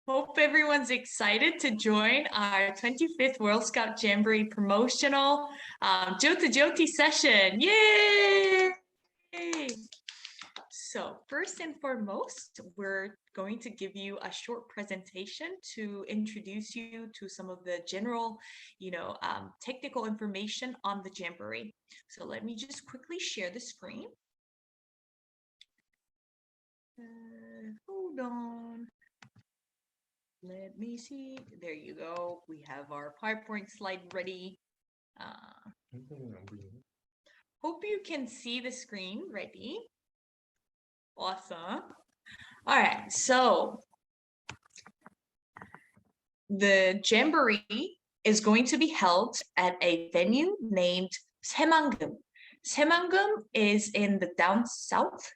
Hope everyone's excited to join our 25th World Scout Jamboree promotional Jyoti Jyoti session. Yay! So first and foremost, we're going to give you a short presentation to introduce you to some of the general, technical information on the Jamboree. So let me just quickly share the screen. Hold on. Let me see. There you go. We have our PowerPoint slide ready. Hope you can see the screen ready. Awesome. All right, so the Jamboree is going to be held at a venue named Saemangeum. Saemangeum is in the down south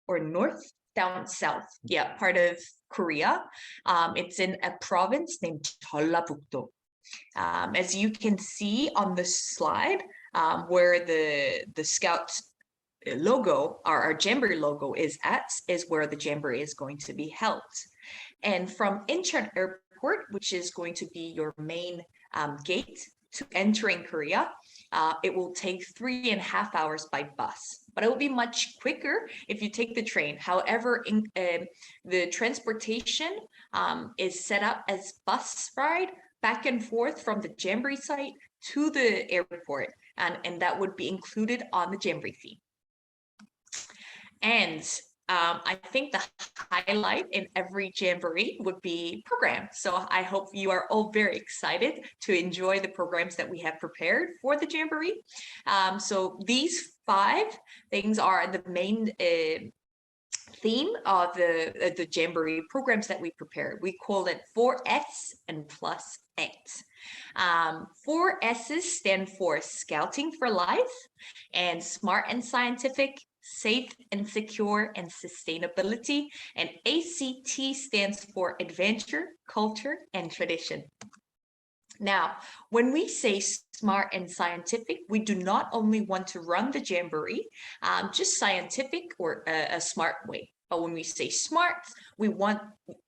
or north down south, part of Korea. It's in a province named Jeollabuk-do. As you can see on the slide, where the Scout logo, our Jamboree logo is where the Jamboree is going to be held. And from Incheon Airport, which is going to be your main gate to entering Korea, it will take 3.5 hours by bus, but it will be much quicker if you take the train. However, the transportation is set up as bus ride back and forth from the Jamboree site to the airport, and that would be included on the Jamboree fee. And I think the highlight in every Jamboree would be programs. So I hope you are all very excited to enjoy the programs that we have prepared for the Jamboree. So these 5 things are the main theme of the Jamboree programs that we prepared. We call it 4S and plus X. 4 S's stand for Scouting for Life and Smart and Scientific, Safe and Secure, and Sustainability. And ACT stands for Adventure, Culture, and Tradition. Now, when we say smart and scientific, we do not only want to run the Jamboree just scientific or a smart way. But when we say smart, we want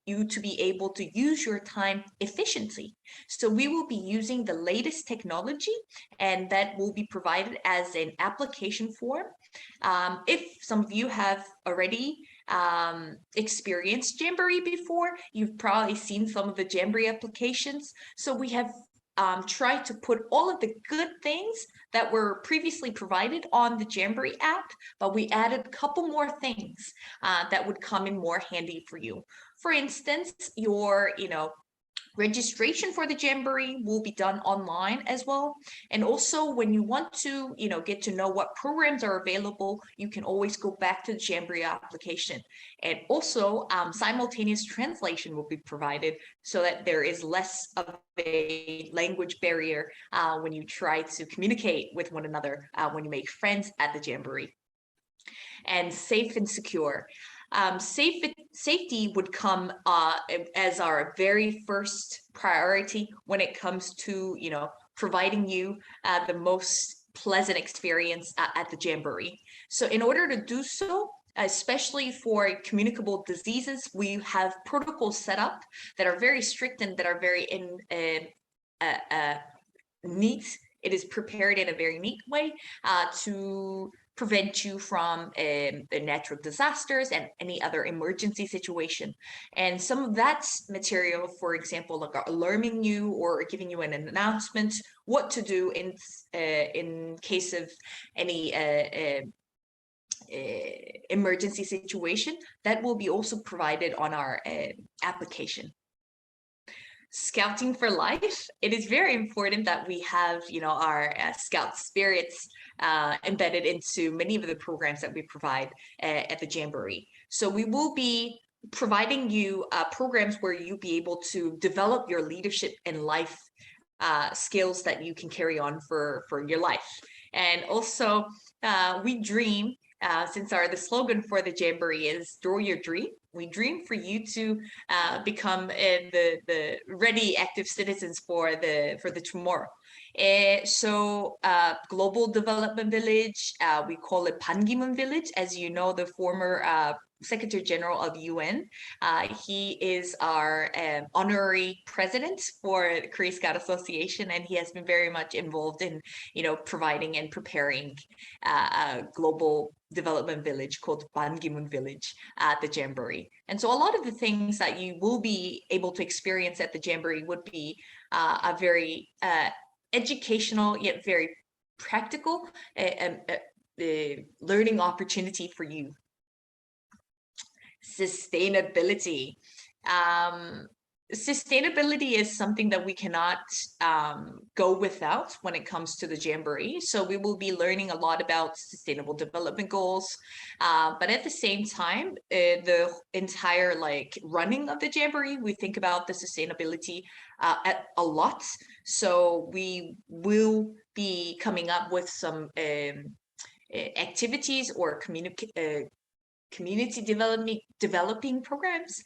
you to be able to use your time efficiently. So we will be using the latest technology, and that will be provided as an application form. If some of you have already experienced Jamboree before, you've probably seen some of the Jamboree applications. So we have tried to put all of the good things that were previously provided on the Jamboree app, but we added a couple more things that would come in more handy for you. For instance, your registration for the Jamboree will be done online as well. And also when you want to, get to know what programs are available, you can always go back to the Jamboree application. And also simultaneous translation will be provided so that there is less of a language barrier when you try to communicate with one another when you make friends at the Jamboree. And safe and secure. Safety would come as our very first priority when it comes to, providing you the most pleasant experience at the Jamboree. So in order to do so, especially for communicable diseases, we have protocols set up that are very strict and that are very neat. It is prepared in a very neat way to prevent you from the natural disasters and any other emergency situation. And some of that material, for example, like alarming you or giving you an announcement what to do in case of any emergency situation, that will be also provided on our application. Scouting for life. It is very important that we have, our Scout spirits embedded into many of the programs that we provide at the Jamboree. So we will be providing you programs where you'll be able to develop your leadership and life skills that you can carry on for your life. And also, we dream, since the slogan for the Jamboree is "Draw Your Dream." We dream for you to become the ready, active citizens for the tomorrow. So Global Development Village, we call it Pangimun Village. As you know, the former Secretary General of UN. He is our honorary president for the Korea Scout Association, and he has been very much involved in, providing and preparing a global development village called Ban Ki-moon Village at the Jamboree. And so a lot of the things that you will be able to experience at the Jamboree would be a very educational yet very practical learning opportunity for you. Sustainability. Sustainability is something that we cannot go without when it comes to the Jamboree. So we will be learning a lot about sustainable development goals, but at the same time, the entire running of the Jamboree, we think about the sustainability a lot. So we will be coming up with some activities or community developing programs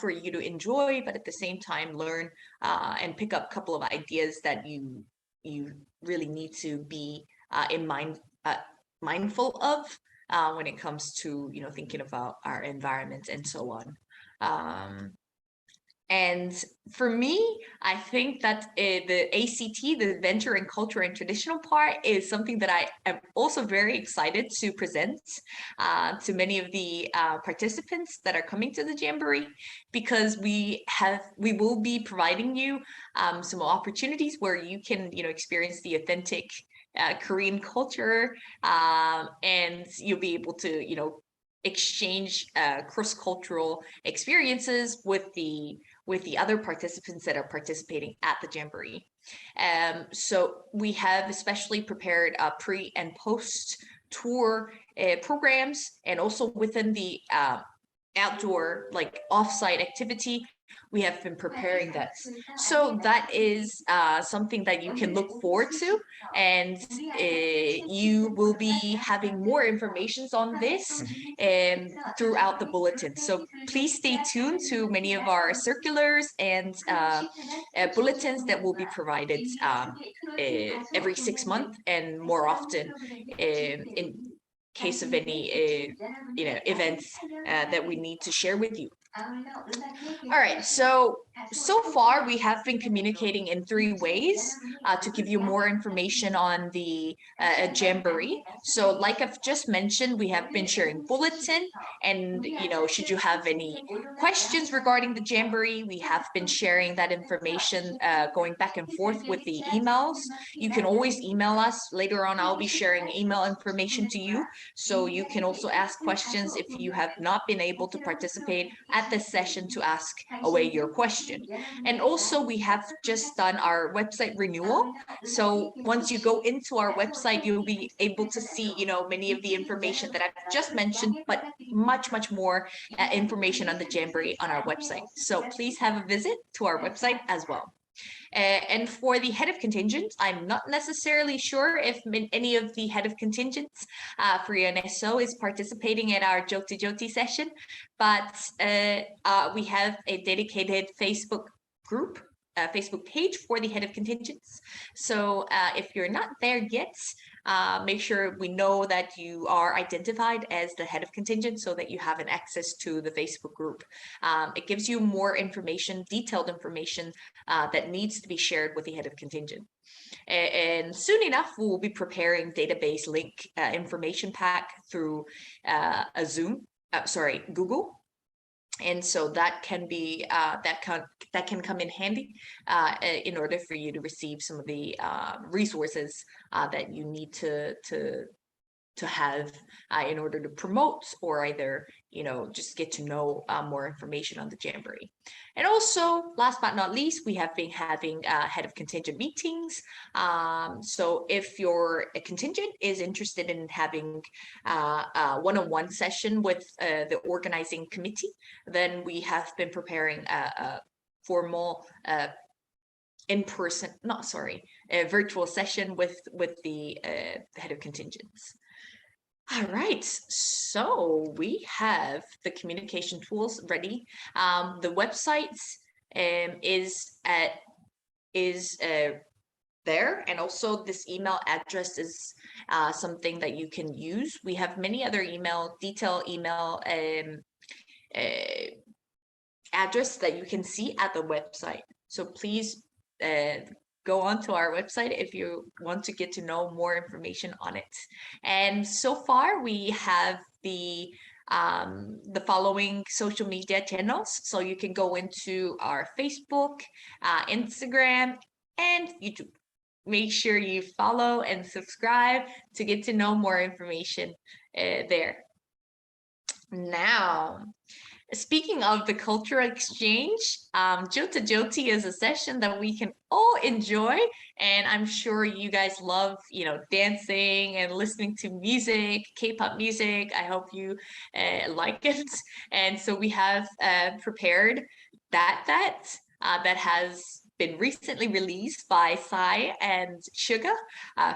for you to enjoy, but at the same time learn and pick up a couple of ideas that you really need to be mindful of when it comes to thinking about our environment and so on. And for me, I think that the ACT, the Adventure and Culture and Traditional part, is something that I am also very excited to present to many of the participants that are coming to the Jamboree, because we will be providing you some opportunities where you can experience the authentic Korean culture, and you'll be able to exchange cross-cultural experiences with the other participants that are participating at the Jamboree. So we have especially prepared pre and post tour programs, and also within the outdoor offsite activity, we have been preparing that. So that is something that you can look forward to, and you will be having more information on this throughout the bulletin. So please stay tuned to many of our circulars and bulletins that will be provided every 6 months and more often in case of any events that we need to share with you. All right, so far we have been communicating in 3 ways to give you more information on the Jamboree. So like I've just mentioned, we have been sharing bulletin, and should you have any questions regarding the Jamboree, we have been sharing that information going back and forth with the emails. You can always email us. Later on, I'll be sharing email information to you, so you can also ask questions if you have not been able to participate at this session, to ask away your question. And also, we have just done our website renewal. So once you go into our website, you'll be able to see, many of the information that I've just mentioned, but much more information on the Jamboree on our website. So please have a visit to our website as well. And for the head of contingent, I'm not necessarily sure if any of the head of contingents for UNSO is participating at our Joti Joti session, but we have a dedicated Facebook group, Facebook page for the head of contingents. So if you're not there yet, make sure we know that you are identified as the head of contingent, so that you have an access to the Facebook group. It gives you more information, detailed information that needs to be shared with the head of contingent. And soon enough, we will be preparing database link information pack through Google. And so that can be that can come in handy in order for you to receive some of the resources that you need to have in order to promote, or either just get to know more information on the Jamboree. And also, last but not least, we have been having head of contingent meetings. So if your contingent is interested in having a one-on-one session with the organizing committee, then we have been preparing a formal a virtual session with the head of contingents. All right, so we have the communication tools ready. The website is there. And also this email address is something that you can use. We have many other detailed email address that you can see at the website. So please go on to our website if you want to get to know more information on it. And so far we have the following social media channels. So you can go into our Facebook, Instagram, and YouTube. Make sure you follow and subscribe to get to know more information there. Now, speaking of the cultural exchange, Jota Joti is a session that we can all enjoy, and I'm sure you guys love, dancing and listening to music, K-pop music. I hope you like it, and so we have prepared that has been recently released by Psy and Suga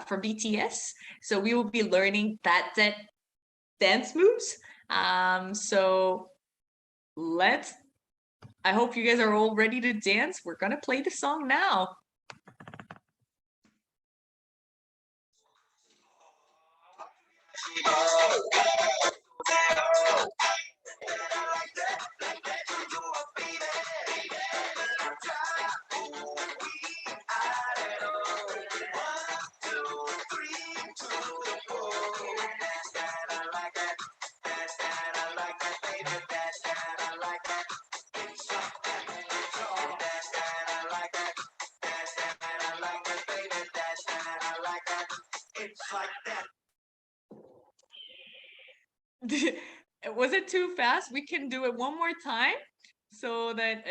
from BTS. So we will be learning that dance moves. So I hope you guys are all ready to dance. We're gonna play the song now. Was it too fast? We can do it one more time so that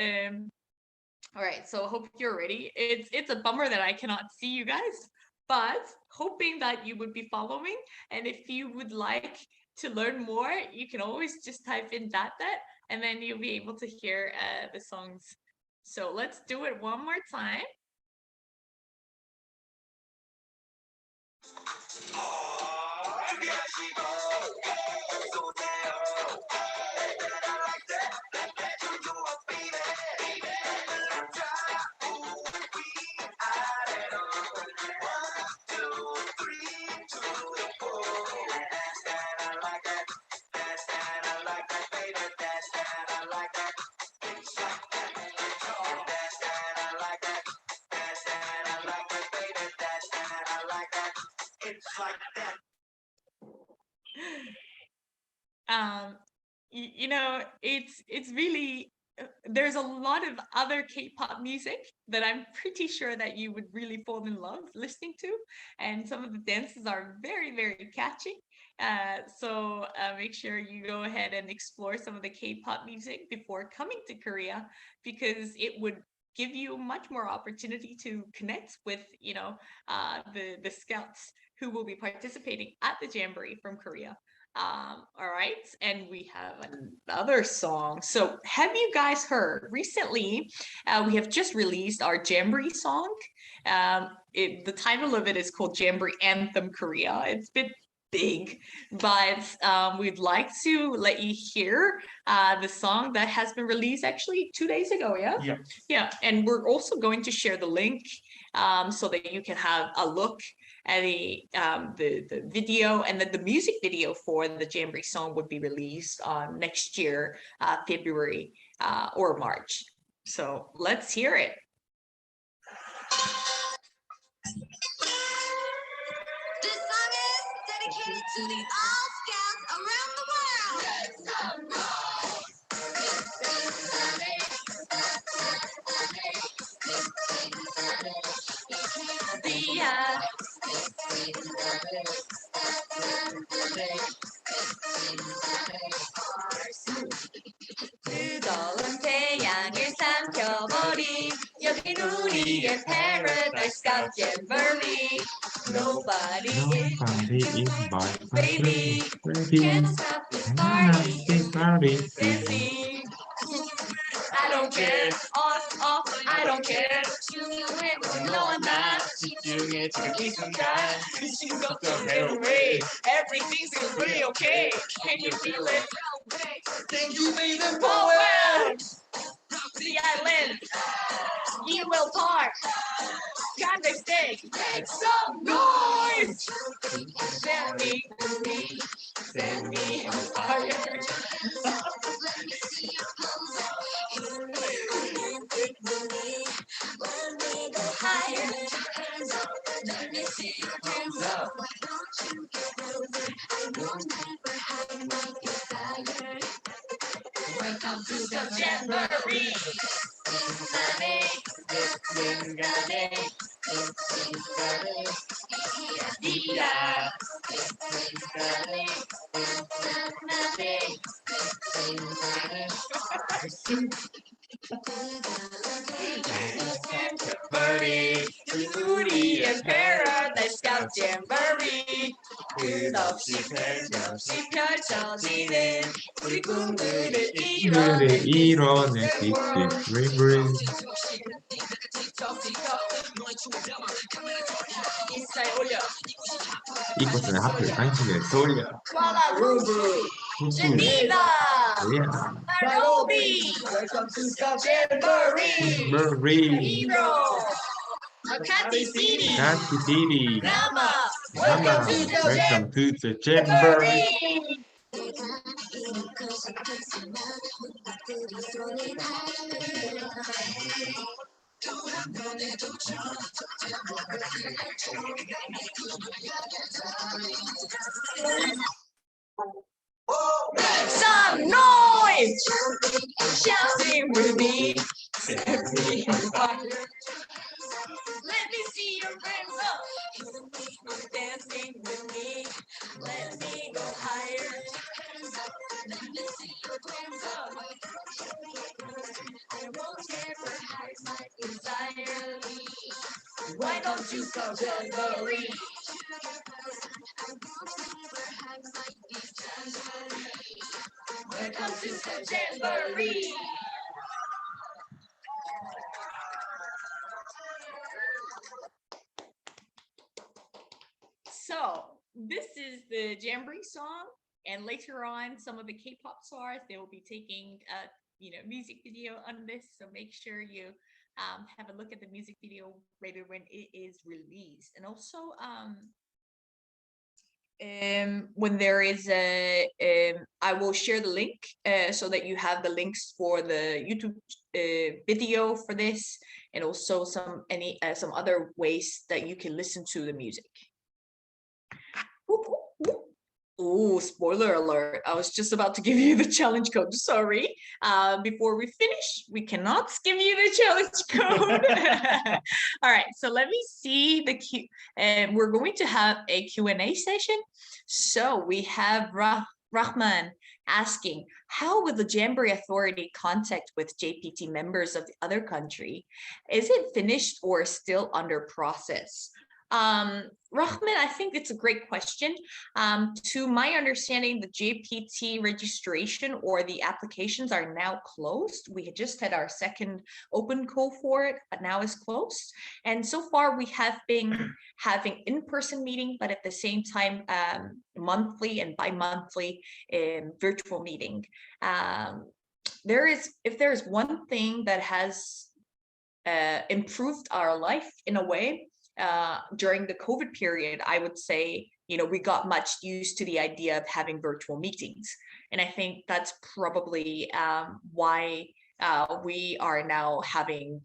all right, so hope you're ready. It's a bummer that I cannot see you guys, but hoping that you would be following. And if you would like to learn more, you can always just type in that, and then you'll be able to hear the songs. So let's do it one more time. It's really there's a lot of other K-pop music that I'm pretty sure that you would really fall in love listening to, and some of the dances are very, very catchy. So make sure you go ahead and explore some of the K-pop music before coming to Korea, because it would give you much more opportunity to connect with, the scouts who will be participating at the Jamboree from Korea. All right, and we have another song. So have you guys heard recently, we have just released our Jamboree song. The title of it is called Jamboree Anthem Korea. It's been big, but we'd like to let you hear the song that has been released actually 2 days ago. Yeah, and we're also going to share the link so that you can have a look at the video, and that the music video for the Jamboree song would be released next year, February or March. So let's hear it. This song is dedicated to the all scouts around the world. 뜨거운 태양을 삼켜버린 여긴 우리의 Paradise Scout Jamboree. Nobody is but baby. baby. Can't stop this party. Dancing. I don't care. Off, I don't care. 집중해, 너와 나 집중해 지금 이 순간. 미친 걱정대로 해. Everything's gonna be okay. Can you feel it? Then you be the poet. The island. Ewell Park, Candy State, make some noise! Send me, send me fire. Welcome to the Jamboree. Jamboree, Woody and Paradise Scout Jamboree. 끝없이 펼쳐지는 우리 꿈들을 이들의 이뤄낼 Jamboree. 인스타에 올려. 이곳은 하필 당신의 소리야. 쿠알라룸푸르, 제니바, 나이로비. Welcome to Scout Jamboree. Jamboree. Hero, Makati City, Kati City. Nama. Mama, welcome to the Jamboree. Some noise! Shouting with me. Let me see your hands up. Dancing with me. Let me go higher. Let me see your hands up. I won't ever hide my desire. Why don't you come Jamboree? Welcome to the Jamboree. So this is the Jamboree song, and later on, some of the K-pop stars, they will be taking music video on this. So make sure you have a look at the music video right when it is released, and also when there is I will share the link so that you have the links for the YouTube video for this, and also some other ways that you can listen to the music. Oh, spoiler alert. I was just about to give you the challenge code. Sorry. Before we finish, we cannot give you the challenge code. All right, so let me see the Q. And we're going to have a Q&A session. So we have Rahman asking, how will the Jamboree Authority contact with JPT members of the other country? Is it finished or still under process? Rahman, I think it's a great question. To my understanding, the JPT registration or the applications are now closed. We had just had our second open call for it, but now it's closed. And so far we have been having in-person meeting, but at the same time, monthly and bi-monthly virtual meeting. If there is one thing that has improved our life in a way, during the COVID period, I would say, we got much used to the idea of having virtual meetings. And I think that's probably why we are now having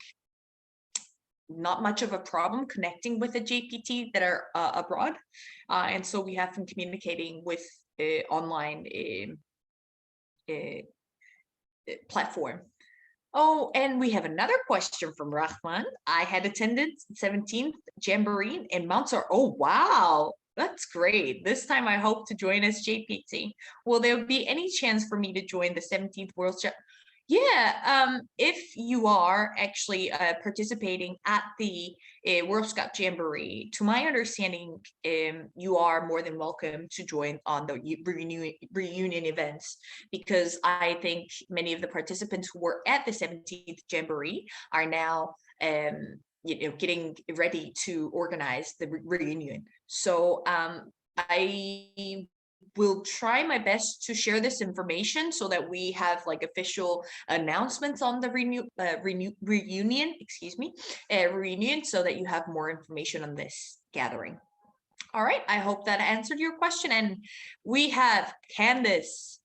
not much of a problem connecting with the JPT that are abroad. And so we have been communicating with online platform. Oh, and we have another question from Rahman. I had attended 17th Jamboree in Mount. Oh, wow. That's great. This time I hope to join as JPT. Will there be any chance for me to join the 17th World Scout? Yeah, if you are actually participating at the World Scout Jamboree, to my understanding, you are more than welcome to join on the reunion events, because I think many of the participants who were at the 17th Jamboree are now getting ready to organize the reunion. So I will try my best to share this information so that we have like official announcements on the reunion, reunion, so that you have more information on this gathering. All right, I hope that answered your question. And we have Candace,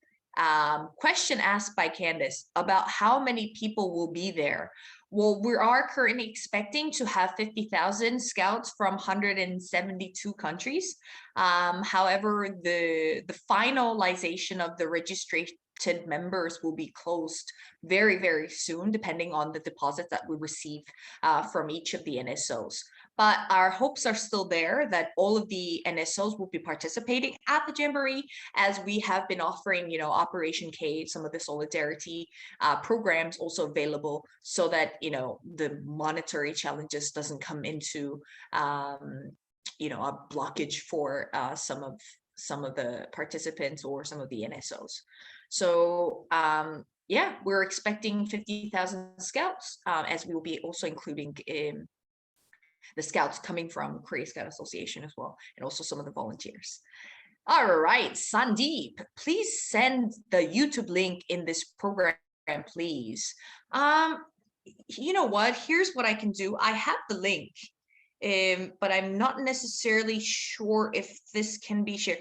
question asked by Candace about how many people will be there. Well, we are currently expecting to have 50,000 scouts from 172 countries. However, the finalization of the registration members will be closed very, very soon, depending on the deposits that we receive from each of the NSOs. But our hopes are still there that all of the NSOs will be participating at the Jamboree, as we have been offering, you know, Operation Cave, some of the solidarity programs also available, so that, you know, the monetary challenges doesn't come into, you know, a blockage for some of the participants or some of the NSOs. So yeah, we're expecting 50,000 scouts, as we will be also including the scouts coming from Korea Scout Association as well, and also some of the volunteers. All right, Sandeep, please send the YouTube link in this program, please. You know what? Here's what I can do. I have the link, but I'm not necessarily sure if this can be shared.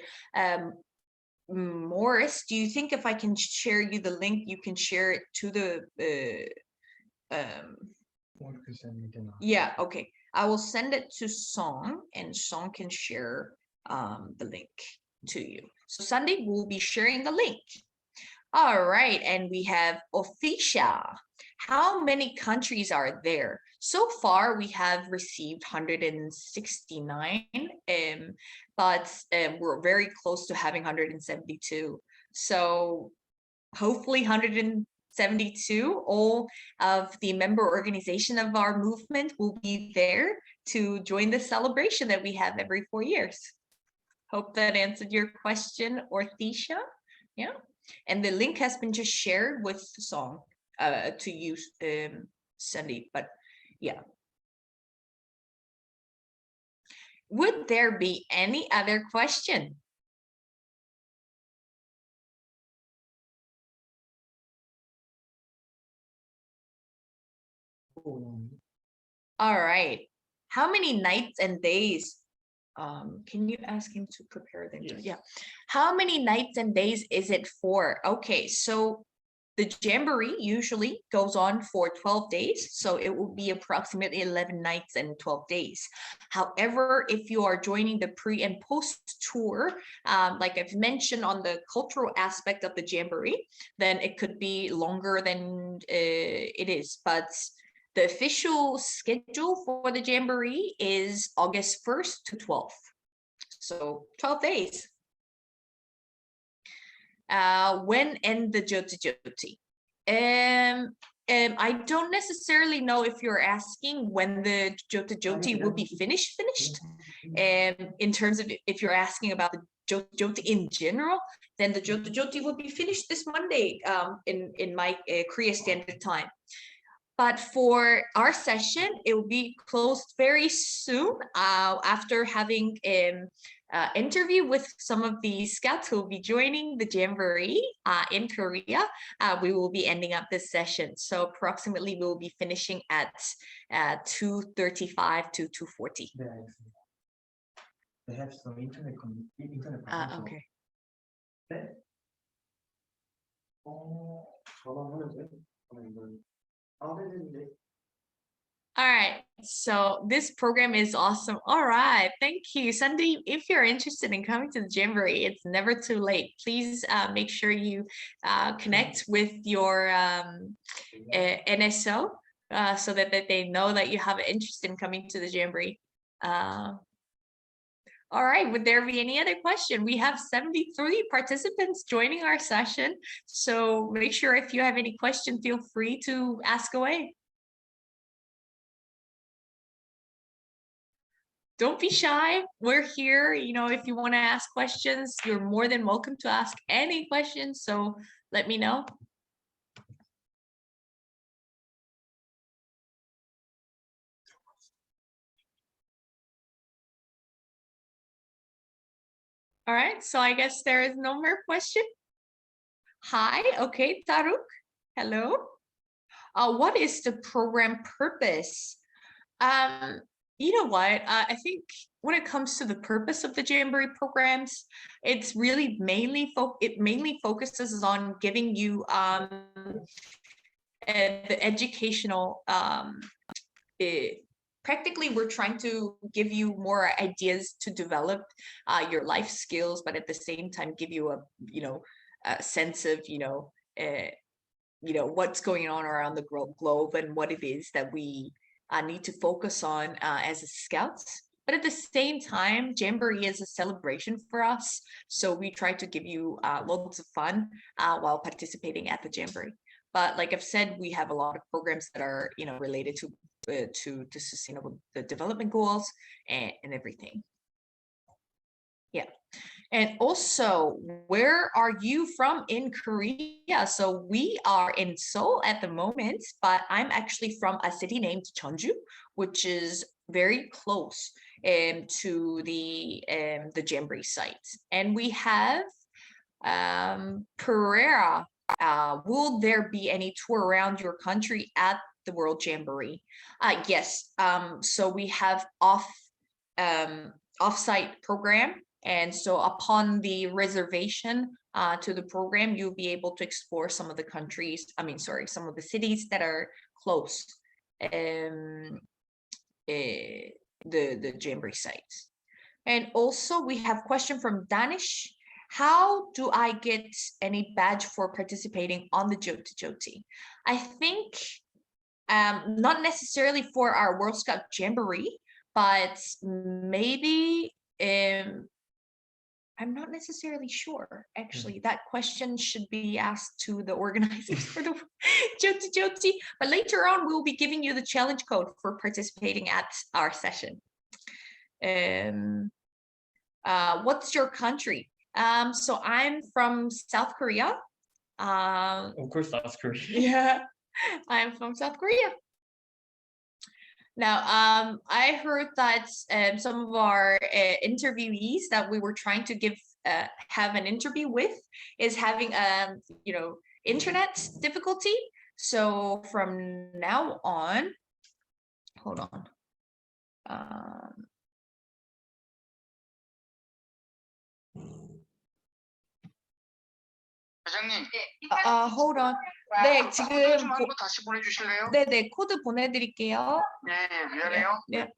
Morris, do you think if I can share you the link, you can share it to the yeah, okay. I will send it to Song, and Song can share the link to you. So Sunday we'll be sharing the link. All right, and we have Ofisha. How many countries are there? So far, we have received 169, but we're very close to having 172. So hopefully 172, all of the member organization of our movement will be there to join the celebration that we have every 4 years. Hope that answered your question, Orthisha. Yeah, and the link has been just shared with the song to you, Sandy, but yeah. Would there be any other question? All right. How many nights and days? Can you ask him to prepare them? Yes. Yeah. How many nights and days is it for? Okay, so the Jamboree usually goes on for 12 days, so it will be approximately 11 nights and 12 days. However, if you are joining the pre and post tour, like I've mentioned on the cultural aspect of the Jamboree, then it could be longer than it is. But the official schedule for the Jamboree is August 1st to 12th. So 12 days. When end the Joti Joti? I don't necessarily know if you're asking when the Joti Joti will be finished. In terms of if you're asking about the Joti Joti in general, then the Joti Joti will be finished this Monday in my Korea Standard Time. But for our session, it will be closed very soon after having an interview with some of the scouts who will be joining the Jamboree in Korea. We will be ending up this session. So approximately we will be finishing at 2:35 to 2:40. They have some internet Okay. All right, so this program is awesome. All right, thank you, Sandy. If you're interested in coming to the Jamboree, it's never too late. Please make sure you connect with your NSO so that they know that you have an interest in coming to the Jamboree. All right, would there be any other question? We have 73 participants joining our session, so make sure if you have any question, feel free to ask away. Don't be shy. We're here. You know, if you want to ask questions, you're more than welcome to ask any questions. So let me know. All right, so I guess there is no more question. Hi, okay, Taruk. Hello. What is the program purpose? Um, you know what? I think when it comes to the purpose of the Jamboree programs, it's really mainly focuses on giving you the educational practically we're trying to give you more ideas to develop your life skills, but at the same time give you a sense of what's going on around the globe and what it is that we need to focus on as a scouts. But at the same time, Jamboree is a celebration for us, so we try to give you loads of fun while participating at the Jamboree. But like I've said, we have a lot of programs that are related to sustainable development goals and everything. Yeah. And also, where are you from in Korea? So we are in Seoul at the moment, but I'm actually from a city named Jeonju, which is very close to the Jamboree site. And we have Pereira. Will there be any tour around your country at the World Jamboree? Yes. So we have off-site program. And so upon the reservation to the program, you'll be able to explore some of the some of the cities that are close the Jamboree sites. And also we have question from Danish. How do I get any badge for participating on the Joti Joti? I think not necessarily for our World Scout Jamboree, but maybe I'm not necessarily sure. Actually, that question should be asked to the organizers for the Joti Joti. But later on, we'll be giving you the challenge code for participating at our session. What's your country? So I'm from South Korea. Of course, South Korea. Yeah, I'm from South Korea. Now, I heard that some of our interviewees that we were trying to have an interview with is having internet difficulty. So from now on, hold on. 과장님, Hold on. 네, 코드 지금 좀 한번 다시 보내주실래요? 네, 코드 보내드릴게요. 네, 미안해요. 네.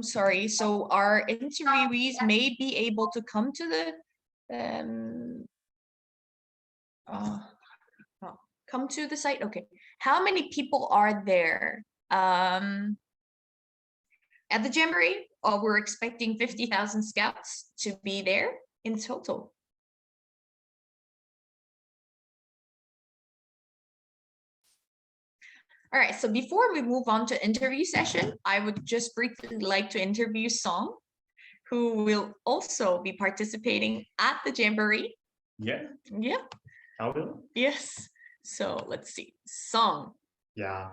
Sorry. So our interviewees may be able to come to the come to the site. Okay. How many people are there at the Jamboree? We're expecting 50,000 scouts to be there in total. All right, so before we move on to interview session, I would just briefly like to interview Song, who will also be participating at the Jamboree. Yeah, Yeah, I will. yes. So let's see, Song. Yeah,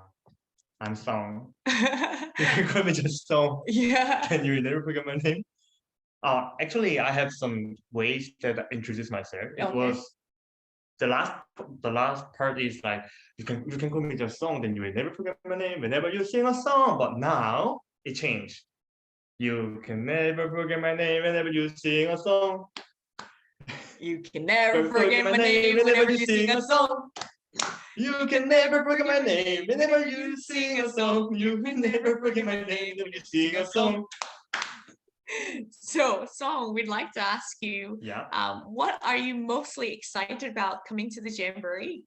I'm Song. You can call me just Song. Yeah. Can you never forget my name? Actually, I have some ways that I introduce myself. It Okay. was the last part is like you can call me just Song, then you will never forget my name whenever you sing a song. But now it changed. You can never forget my name whenever you sing a song. You can never forget my name whenever you sing a song. You can never forget my name whenever you sing a song. You can never forget my name whenever you sing a song. So, Song, we'd like to ask you, Yeah. what are you mostly excited about coming to the Jamboree?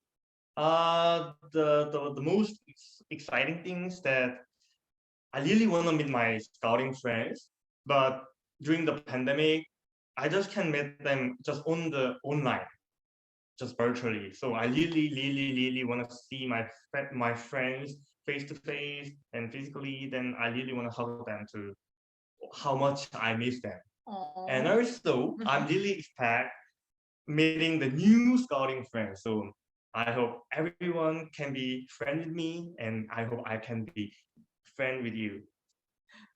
The most exciting things that I really want to meet my scouting friends, but during the pandemic, I just can't meet them just on the online, just virtually. So I really want to see my friends face to face and physically. Then I really want to hug them to how much I miss them. And also, I'm really expect meeting the new scouting friends. So I hope everyone can be friend with me, and I hope I can be friend with you.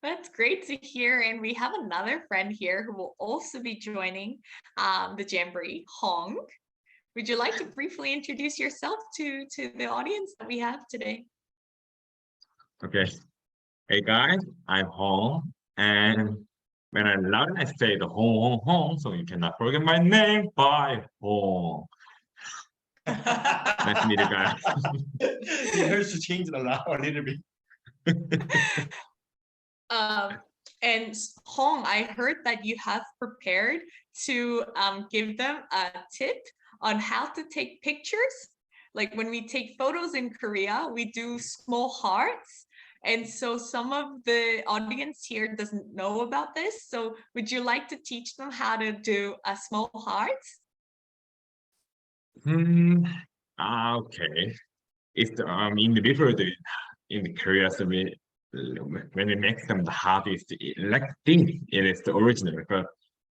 That's great to hear. And we have another friend here who will also be joining the Jamboree, Hong. Would you like to briefly introduce yourself to the audience that we have today? Okay. Hey guys, I'm Hong, and when I loud I say the Hong Hong, so you cannot forget my name by Hong. Nice to meet you guys. You have to change it a little bit. And Hong, I heard that you have prepared to give them a tip on how to take pictures. Like when we take photos in Korea, we do small hearts. And so some of the audience here doesn't know about this. So would you like to teach them how to do a small hearts? Okay. It's in the before in Korea, so when we make some the heart is like thing, it is the original. But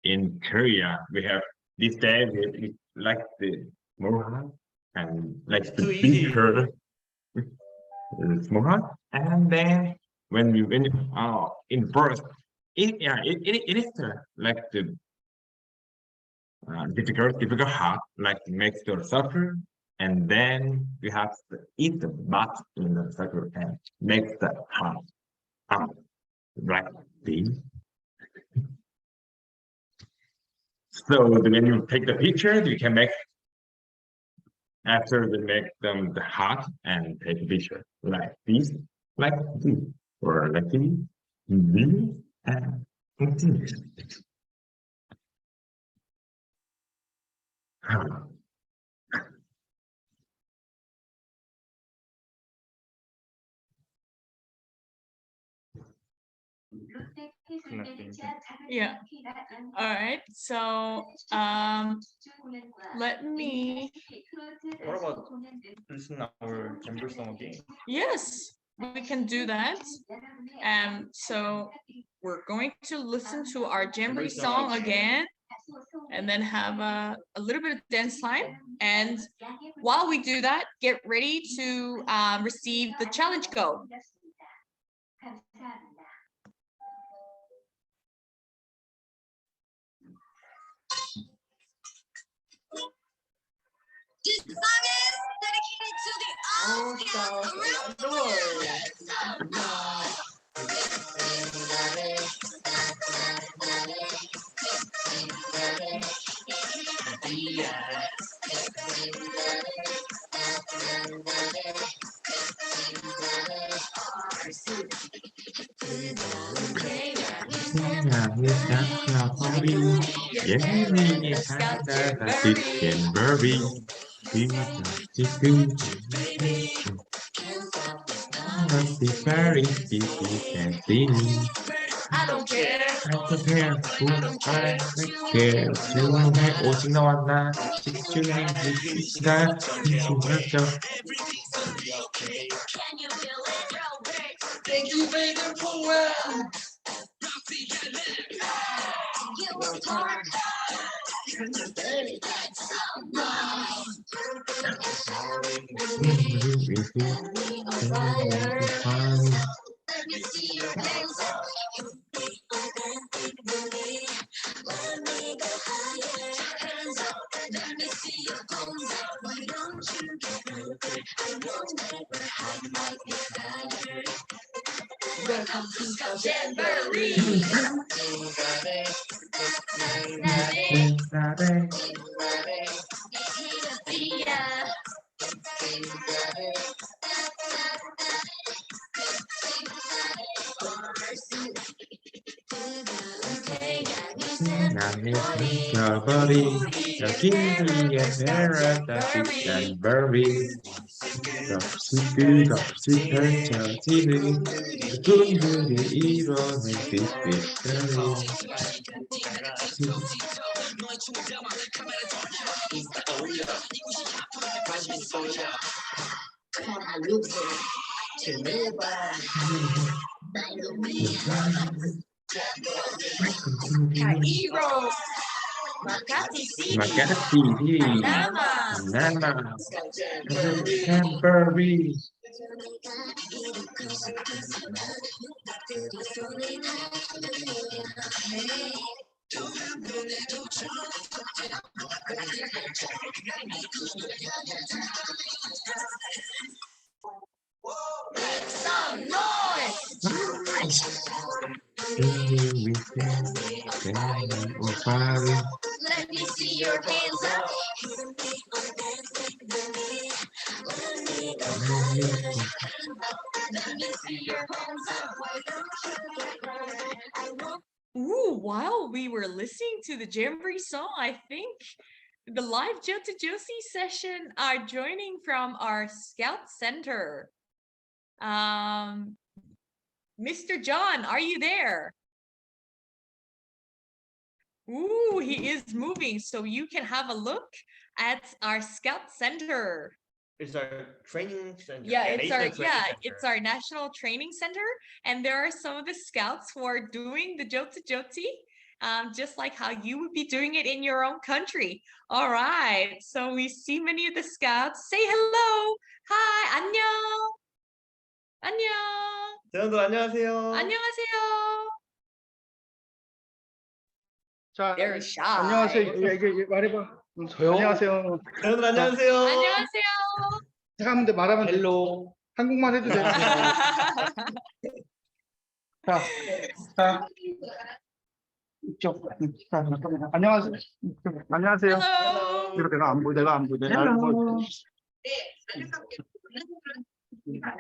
in Korea, we have this day we like the small heart and like the Too easy. bigger small heart, and then when in birth, it is like the difficult heart, like makes the circle, and then you have to eat the butt in the circle and makes the heart up like this. So when you take the picture, you can make after we make them the heart and take a picture like this, or like this, and this. Yeah. All right. So let me. What about listen our Jamboree song again? Yes, we can do that. So we're going to listen to our Jamboree song again and then have a little bit of dance time. And while we do that, get ready to receive the challenge code. This song is dedicated to the All Scouts around the world. I don't care. 오직 너와 나 집중해 시간 Thank you, baby, for well. You were part of the day that's so nice. Let me see your hands up. Let me go higher. Hands up. Let me see your bones up. Why don't you get moving? I know that we're high might be higher. Welcome to Scout Jamboree. Jamboree, 여기에 paradise Jamboree. 덕시 펼쳐지는 꿈들이 이뤄낸 빛빛들이 Cairo, Makati City, Makati, Nama, Nana, Scout Jamboree. Jamboree. 두 손이 달려야 해 Make some noise! Let me see your hands up. Let me see your hands up. Why don't you get right? Ooh, while we were listening to the Jamboree song, I think the live Jota Josie session are joining from our Scout Center. Mr. John, are you there? Ooh, he is moving, so you can have a look at our Scout Center. It's our training center. Yeah, it's our national training it's center. our national training center, and there are some of the scouts who are doing the Jota Joti, just like how you would be doing it in your own country. All right, so we see many of the scouts. Say hello. Hi, 안녕. 안녕. 대원들 안녕하세요. 안녕하세요. 자, Very shy. 안녕하세요. 이게 말해봐. 안녕하세요. 대원들 안녕하세요. 안녕하세요. 잠깐만 말하면 돼. 헬로. 한국말 해도 돼. 자, 이쪽. 자, 잠깐만. 안녕하세요. 안녕하세요. Hello. 이거 내가 안 보여. 내가 안 보여.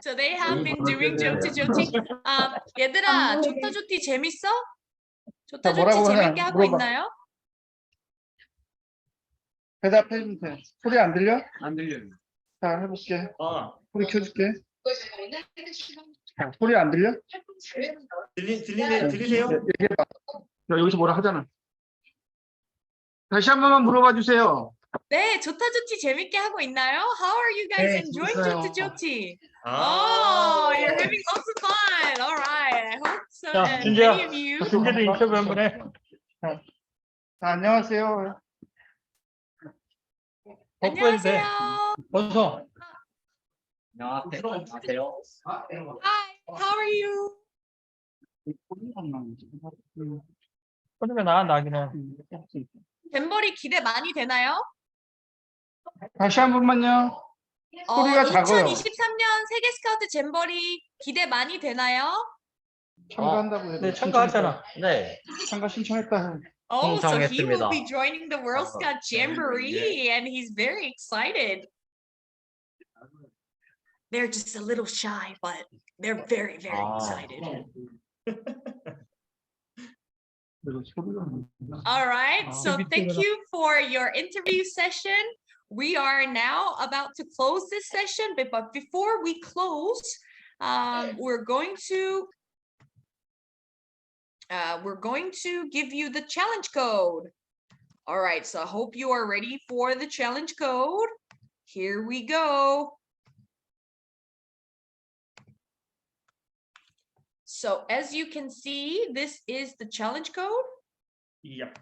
So they have been doing Jota Joti. 얘들아, Jota Joti 재밌어? Jota 자, 뭐라고 Joti 하냐? 재밌게 하고 물어봐. 있나요? 대답해 주세요. 소리 안 들려? 안 들려요. 자, 해볼게. 아, 소리 켜줄게. 자, 소리 안 들려? 들리세요? 얘기해봐. 야, 여기서 뭐라 하잖아. 다시 한 번만 물어봐 주세요. 네, Jota Joti 재밌게 하고 있나요? How are you guys 네, enjoying 재밌어요. Jota Joti? 아. Oh, you're having lots of fun. All right. I hope so. 자, And 준재야. many of you. 준재도 인터뷰 한번 해. 자, 안녕하세요. 안녕하세요. 어서. 안녕하세요. Hi. How are you? 소리가 나기는. 잼버리 기대 많이 되나요? 다시 한 번만요. 소리가 작아요. 2023년 세계 스카우트 잼버리 기대 많이 되나요? 참가한다고 해도. 네, 참가하잖아. 네. 참가 신청했다. Oh, so he will 신청했습니다. be joining the World Scout Jamboree, and he's very excited. They're just a little shy, but they're very, very excited. All right, so thank you for your interview session. We are now about to close this session, but before we close, we're going to give you the challenge code. All right, so I hope you are ready for the challenge code. Here we go. So as you can see, this is the challenge code. Yep.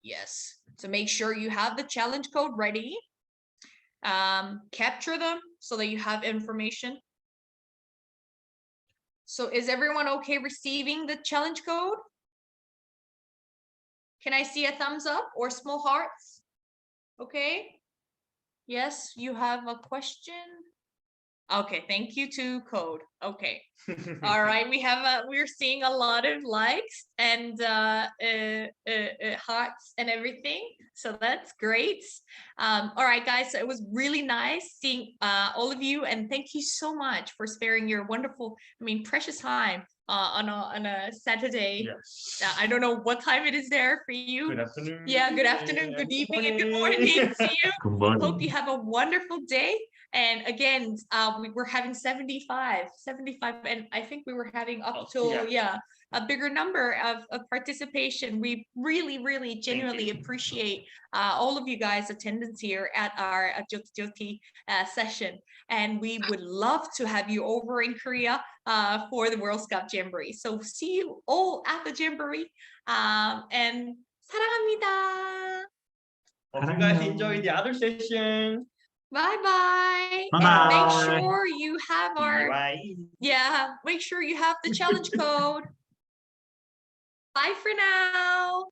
Yes, so make sure you have the challenge code ready. Capture them so that you have information. So is everyone okay receiving the challenge code? Can I see a thumbs up or small hearts? Okay. Yes, you have a question. Okay, thank you to Code. Okay. All right, we're seeing a lot of likes and hearts and everything, so that's great. All right, guys, so it was really nice seeing all of you, and thank you so much for sparing your wonderful, precious time on a Saturday. Yes. I don't know what time it is there for you. Good afternoon. Yeah, good afternoon, good evening, and good morning to you. Good morning. Hope you have a wonderful day. And again, we were having 75, and I think we were having up to, a bigger number of participation. We really genuinely appreciate all of you guys' attendance here at our Jota Joti session. And we would love to have you over in Korea for the World Scout Jamboree. So see you all at the Jamboree. And 사랑합니다. Hope you guys enjoy the other session. Bye-bye. And Bye-bye. make sure you have our, Bye. yeah, make sure you have the challenge code. Bye for now.